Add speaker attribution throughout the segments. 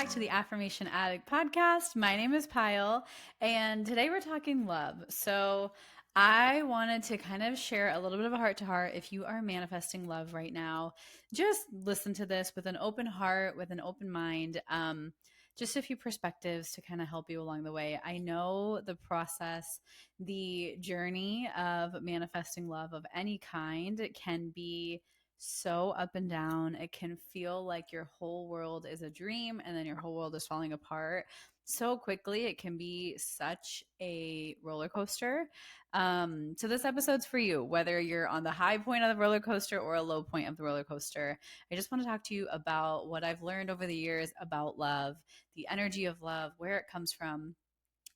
Speaker 1: to the Affirmation Addict podcast. My name is Pyle, and today we're talking love. So, I wanted to kind of share a little bit of a heart to heart. If you are manifesting love right now, just listen to this with an open heart, with an open mind. Just a few perspectives to kind of help you along the way. I know the process, the journey of manifesting love of any kind can be so up and down. It can feel like your whole world is a dream and then your whole world is falling apart so quickly. It can be such a roller coaster. So this episode's for you, whether you're on the high point of the roller coaster or a low point of the roller coaster. I just want to talk to you about what I've learned over the years about love, the energy of love, where it comes from,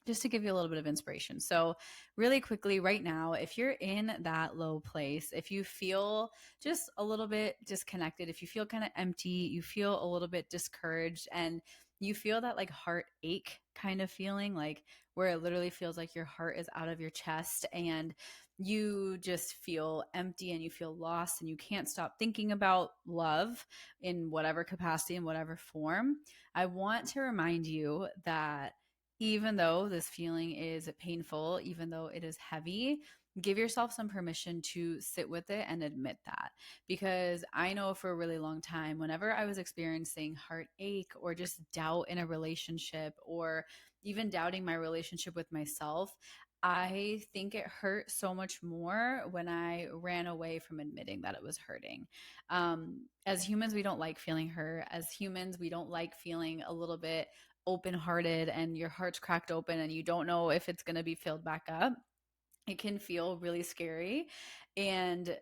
Speaker 1: just to give you a little bit of inspiration. So, really quickly, right now, if you're in that low place, if you feel just a little bit disconnected, if you feel kind of empty, you feel a little bit discouraged, and you feel that like heartache kind of feeling, like where it literally feels like your heart is out of your chest and you just feel empty and you feel lost and you can't stop thinking about love in whatever capacity, in whatever form, I want to remind you that even though this feeling is painful, even though it is heavy, give yourself some permission to sit with it and admit that. Because I know for a really long time, whenever I was experiencing heartache or just doubt in a relationship or even doubting my relationship with myself, I think it hurt so much more when I ran away from admitting that it was hurting. As humans, we don't like feeling hurt. As humans, we don't like feeling a little bit open hearted and your heart's cracked open and you don't know if it's going to be filled back up. It can feel really scary. And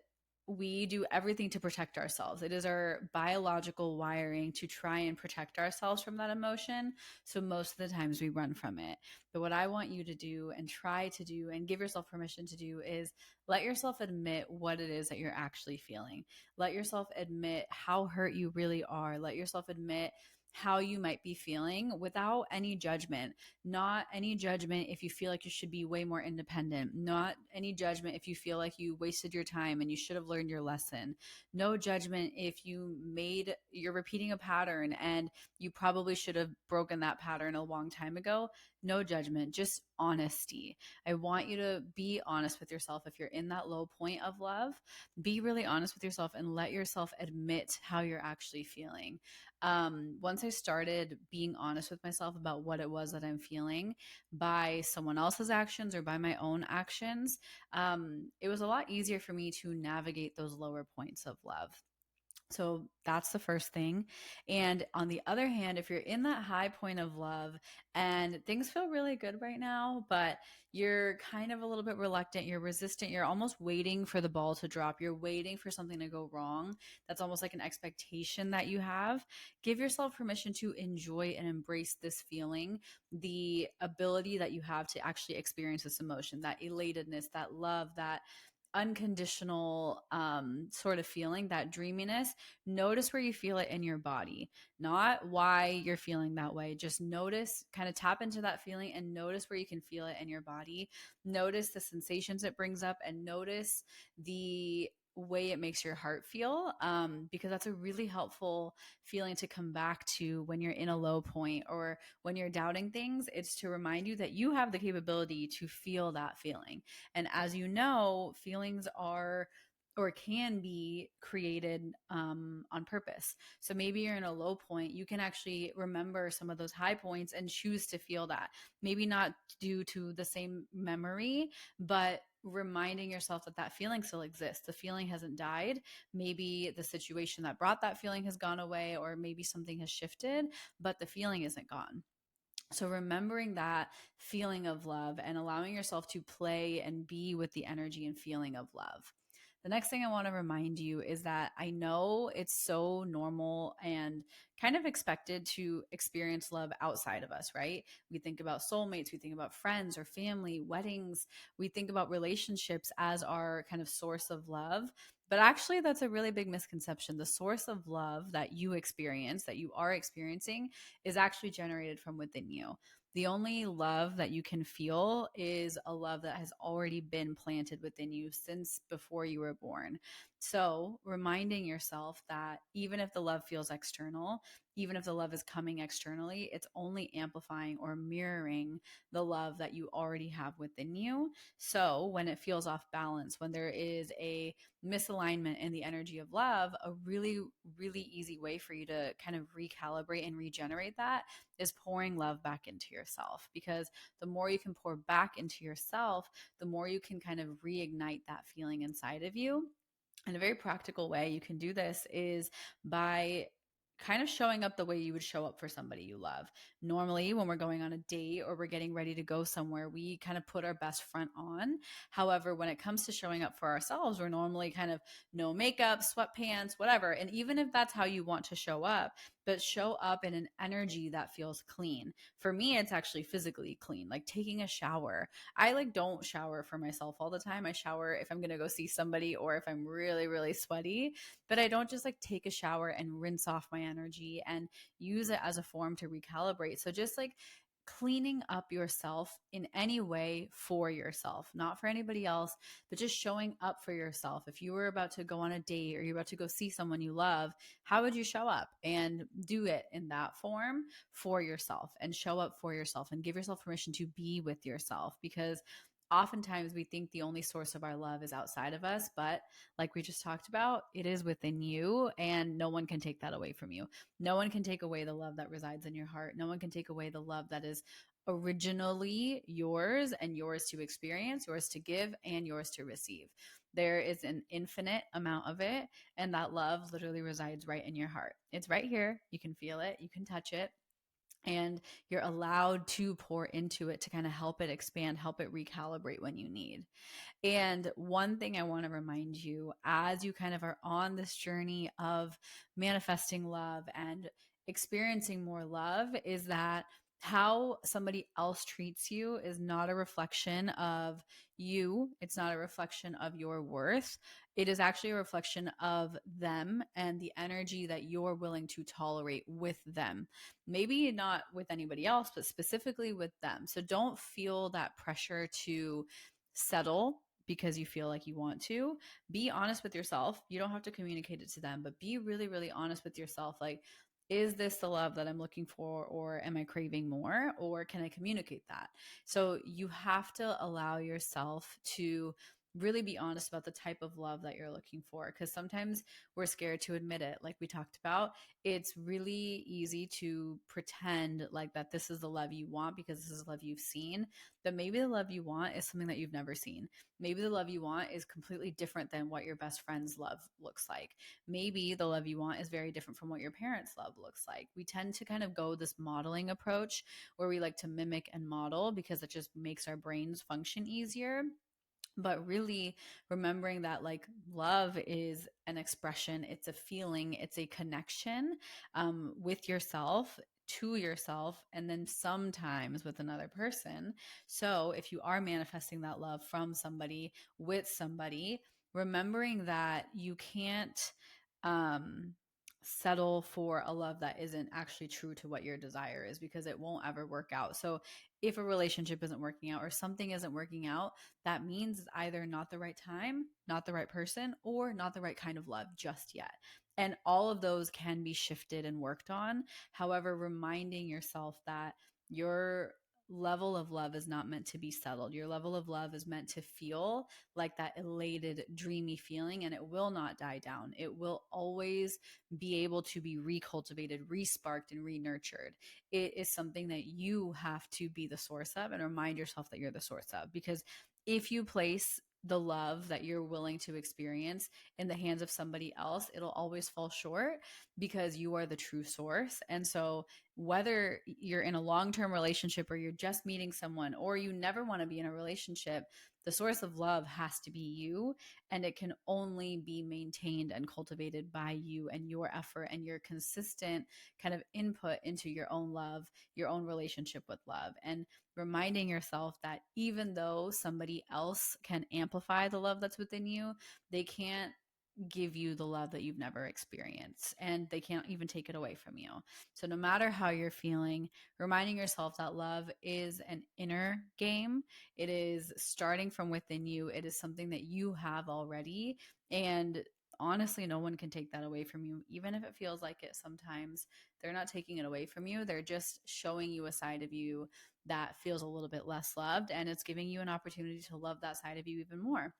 Speaker 1: we do everything to protect ourselves. It is our biological wiring to try and protect ourselves from that emotion. So most of the times we run from it. But what I want you to do and try to do and give yourself permission to do is let yourself admit what it is that you're actually feeling. Let yourself admit how hurt you really are. Let yourself admit how you might be feeling without any judgment. Not any judgment if you feel like you should be way more independent. Not any judgment if you feel like you wasted your time and you should have learned your lesson. No judgment if you're repeating a pattern and you probably should have broken that pattern a long time ago. No judgment, just honesty. I want you to be honest with yourself. If you're in that low point of love, be really honest with yourself and let yourself admit how you're actually feeling. Once I started being honest with myself about what it was that I'm feeling by someone else's actions or by my own actions, it was a lot easier for me to navigate those lower points of love. So that's the first thing. And on the other hand, if you're in that high point of love and things feel really good right now, but you're kind of a little bit reluctant, you're resistant, you're almost waiting for the ball to drop, you're waiting for something to go wrong. That's almost like an expectation that you have. Give yourself permission to enjoy and embrace this feeling, the ability that you have to actually experience this emotion, that elatedness, that love, that unconditional sort of feeling, that dreaminess. Notice where you feel it in your body, not why you're feeling that way. Just notice, kind of tap into that feeling and notice where you can feel it in your body. Notice the sensations it brings up and notice the way it makes your heart feel, because that's a really helpful feeling to come back to when you're in a low point or when you're doubting things. It's to remind you that you have the capability to feel that feeling. And as you know, feelings are or can be created on purpose. So maybe you're in a low point, you can actually remember some of those high points and choose to feel that. Maybe not due to the same memory, but reminding yourself that that feeling still exists. The feeling hasn't died. Maybe the situation that brought that feeling has gone away, or maybe something has shifted, but the feeling isn't gone. So remembering that feeling of love and allowing yourself to play and be with the energy and feeling of love. The next thing I want to remind you is that I know it's so normal and kind of expected to experience love outside of us, right? We think about soulmates, we think about friends or family, weddings, we think about relationships as our kind of source of love. But actually, that's a really big misconception. The source of love that you experience, that you are experiencing, is actually generated from within you. The only love that you can feel is a love that has already been planted within you since before you were born. So, reminding yourself that even if the love feels external, even if the love is coming externally, it's only amplifying or mirroring the love that you already have within you. So when it feels off balance, when there is a misalignment in the energy of love, a really, really easy way for you to kind of recalibrate and regenerate that is pouring love back into yourself. Because the more you can pour back into yourself, the more you can kind of reignite that feeling inside of you. And a very practical way you can do this is by kind of showing up the way you would show up for somebody you love. Normally, when we're going on a date or we're getting ready to go somewhere, we kind of put our best front on. However, when it comes to showing up for ourselves, we're normally kind of no makeup, sweatpants, whatever. And even if that's how you want to show up, but show up in an energy that feels clean. For me, it's actually physically clean, like taking a shower. I like don't shower for myself all the time. I shower if I'm going to go see somebody or if I'm really, really sweaty, but I don't just like take a shower and rinse off my energy and use it as a form to recalibrate. So just like cleaning up yourself in any way for yourself, not for anybody else, but just showing up for yourself. If you were about to go on a date or you're about to go see someone you love, how would you show up? And do it in that form for yourself and show up for yourself and give yourself permission to be with yourself, because oftentimes we think the only source of our love is outside of us, but like we just talked about, it is within you and no one can take that away from you. No one can take away the love that resides in your heart. No one can take away the love that is originally yours and yours to experience, yours to give, and yours to receive. There is an infinite amount of it, and that love literally resides right in your heart. It's right here. You can feel it, you can touch it, and you're allowed to pour into it to kind of help it expand, help it recalibrate when you need. And one thing I want to remind you as you kind of are on this journey of manifesting love and experiencing more love is that how somebody else treats you is not a reflection of you. It's not a reflection of your worth. It is actually a reflection of them and the energy that you're willing to tolerate with them. Maybe not with anybody else, but specifically with them. So don't feel that pressure to settle because you feel like you want to. Be honest with yourself. You don't have to communicate it to them, but be really, really honest with yourself. Like, is this the love that I'm looking for, or am I craving more, or can I communicate that? So you have to allow yourself to really be honest about the type of love that you're looking for, because sometimes we're scared to admit it. Like we talked about, it's really easy to pretend like that this is the love you want because this is the love you've seen, but maybe the love you want is something that you've never seen. Maybe the love you want is completely different than what your best friend's love looks like. Maybe the love you want is very different from what your parents' love looks like. We tend to kind of go this modeling approach where we like to mimic and model because it just makes our brains function easier. But really remembering that like love is an expression, it's a feeling, it's a connection with yourself, to yourself, and then sometimes with another person. So if you are manifesting that love from somebody, with somebody, remembering that you can't um settle for a love that isn't actually true to what your desire is, because it won't ever work out. So if a relationship isn't working out or something isn't working out, that means it's either not the right time, not the right person, or not the right kind of love just yet. And all of those can be shifted and worked on. However, reminding yourself that your level of love is not meant to be settled. Your level of love is meant to feel like that elated, dreamy feeling, and it will not die down. It will always be able to be recultivated, resparked, and re-nurtured. It is something that you have to be the source of and remind yourself that you're the source of. Because if you place the love that you're willing to experience in the hands of somebody else, it'll always fall short because you are the true source. And so, whether you're in a long term relationship or you're just meeting someone or you never want to be in a relationship, the source of love has to be you. And it can only be maintained and cultivated by you and your effort and your consistent kind of input into your own love, your own relationship with love. And reminding yourself that even though somebody else can amplify the love that's within you, they can't give you the love that you've never experienced, and they can't even take it away from you. So no matter how you're feeling, reminding yourself that love is an inner game. It is starting from within you. It is something that you have already. And honestly, no one can take that away from you, even if it feels like it sometimes. They're not taking it away from you. They're just showing you a side of you that feels a little bit less loved. And it's giving you an opportunity to love that side of you even more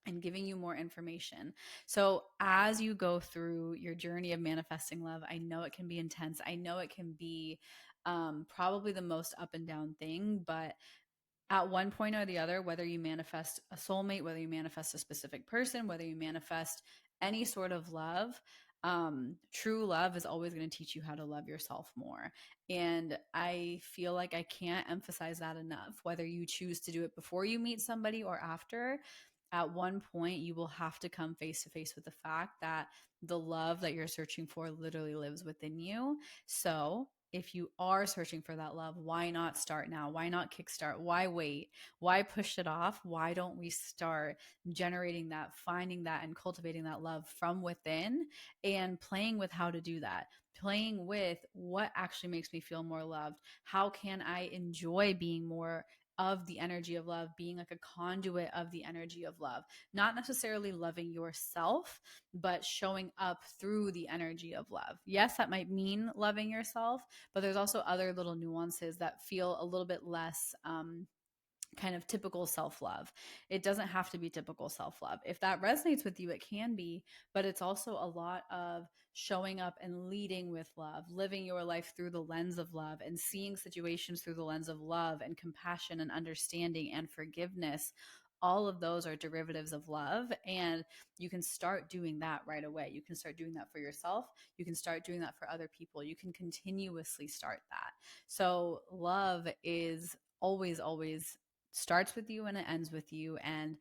Speaker 1: and giving you more information. So, as you go through your journey of manifesting love, I know it can be intense. I know it can be probably the most up and down thing, but at one point or the other, whether you manifest a soulmate, whether you manifest a specific person, whether you manifest any sort of love, true love is always going to teach you how to love yourself more. And I feel like I can't emphasize that enough. Whether you choose to do it before you meet somebody or after, at one point you will have to come face to face with the fact that the love that you're searching for literally lives within you. So if you are searching for that love, why not start now? Why not kickstart? Why wait? Why push it off? Why don't we start generating that, finding that, and cultivating that love from within and playing with how to do that? Playing with what actually makes me feel more loved. How can I enjoy being more of the energy of love, being like a conduit of the energy of love, not necessarily loving yourself, but showing up through the energy of love. Yes, that might mean loving yourself, but there's also other little nuances that feel a little bit less kind of typical self love. It doesn't have to be typical self love. If that resonates with you, it can be, but it's also a lot of showing up and leading with love, living your life through the lens of love, and seeing situations through the lens of love and compassion and understanding and forgiveness. All of those are derivatives of love. And you can start doing that right away. You can start doing that for yourself. You can start doing that for other people. You can continuously start that. So, love is always, always starts with you and it ends with you. And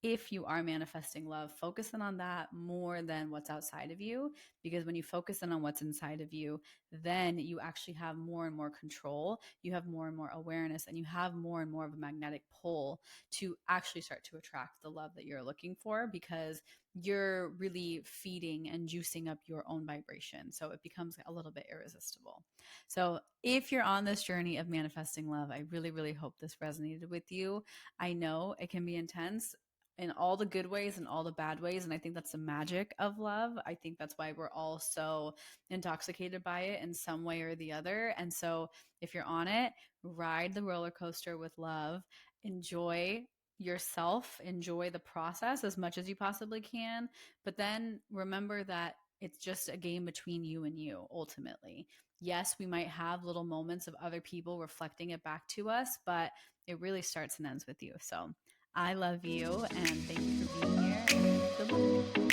Speaker 1: if you are manifesting love, focus in on that more than what's outside of you. Because when you focus in on what's inside of you, then you actually have more and more control. You have more and more awareness, and you have more and more of a magnetic pull to actually start to attract the love that you're looking for, because you're really feeding and juicing up your own vibration. So it becomes a little bit irresistible. So if you're on this journey of manifesting love, I really, really hope this resonated with you. I know it can be intense in all the good ways and all the bad ways. And I think that's the magic of love. I think that's why we're all so intoxicated by it in some way or the other. And so if you're on it, ride the roller coaster with love, enjoy yourself, enjoy the process as much as you possibly can. But then remember that it's just a game between you and you ultimately. Yes, we might have little moments of other people reflecting it back to us, but it really starts and ends with you. So I love you and thank you for being here. And good luck.